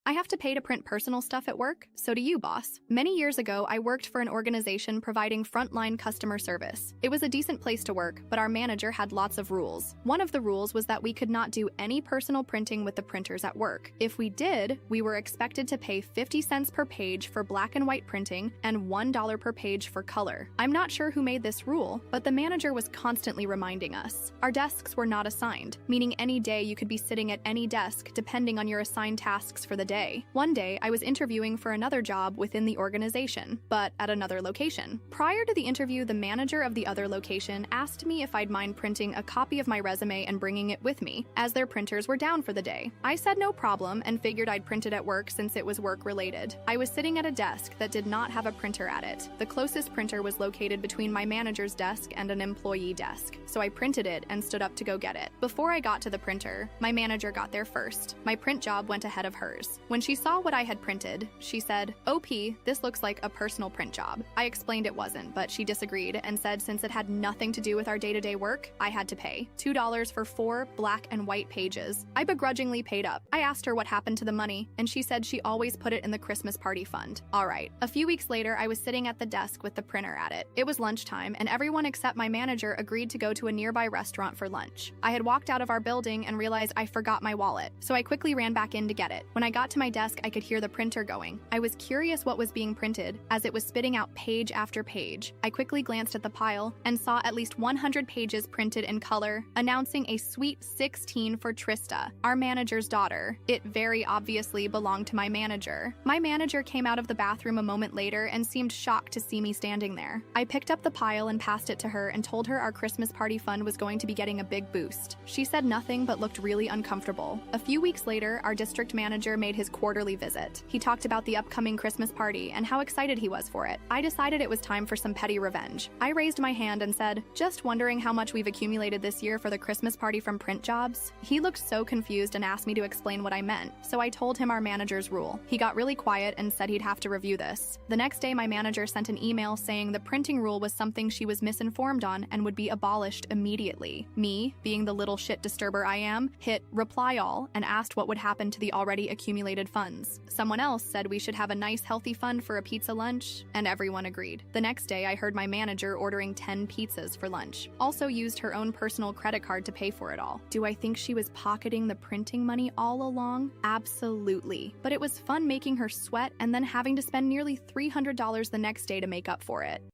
I have to pay to print personal stuff at work, so do you, boss. Many years ago, I worked for an organization providing frontline customer service. It was a decent place to work, but our manager had lots of rules. One of the rules was that we could not do any personal printing with the printers at work. If we did, we were expected to pay 50 cents per page for black and white printing and $1 per page for color. I'm not sure who made this rule, but the manager was constantly reminding us. Our desks were not assigned, meaning any day you could be sitting at any desk depending on your assigned tasks for the day. One day, I was interviewing for another job within the organization, but at another location. Prior to the interview, the manager of the other location asked me if I'd mind printing a copy of my resume and bringing it with me, as their printers were down for the day. I said no problem and figured I'd print it at work since it was work-related. I was sitting at a desk that did not have a printer at it. The closest printer was located between my manager's desk and an employee desk, so I printed it and stood up to go get it. Before I got to the printer, my manager got there first. My print job went ahead of hers. When she saw what I had printed, she said, "OP, this looks like a personal print job." I explained it wasn't, but she disagreed and said since it had nothing to do with our day-to-day work, I had to pay $2 for 4 black and white pages. I begrudgingly paid up. I asked her what happened to the money, and she said she always put it in the Christmas party fund. All right. A few weeks later, I was sitting at the desk with the printer at it. It was lunchtime, and everyone except my manager agreed to go to a nearby restaurant for lunch. I had walked out of our building and realized I forgot my wallet, so I quickly ran back in to get it. When I got to my desk, I could hear the printer going. I was curious what was being printed, as it was spitting out page after page. I quickly glanced at the pile and saw at least 100 pages printed in color, announcing a sweet 16 for Trista, our manager's daughter. It very obviously belonged to my manager. My manager came out of the bathroom a moment later and seemed shocked to see me standing there. I picked up the pile and passed it to her and told her our Christmas party fund was going to be getting a big boost. She said nothing but looked really uncomfortable. A few weeks later, our district manager made his quarterly visit. He talked about the upcoming Christmas party and how excited he was for it. I decided it was time for some petty revenge. I raised my hand and said, "Just wondering how much we've accumulated this year for the Christmas party from print jobs?" He looked so confused and asked me to explain what I meant, so I told him our manager's rule. He got really quiet and said he'd have to review this. The next day, my manager sent an email saying the printing rule was something she was misinformed on and would be abolished immediately. Me, being the little shit disturber I am, hit reply all and asked what would happen to the already accumulated funds. Someone else said we should have a nice healthy fund for a pizza lunch, and everyone agreed. The next day, I heard my manager ordering 10 pizzas for lunch. Also used her own personal credit card to pay for it all. Do I think she was pocketing the printing money all along? Absolutely. But it was fun making her sweat and then having to spend nearly $300 the next day to make up for it.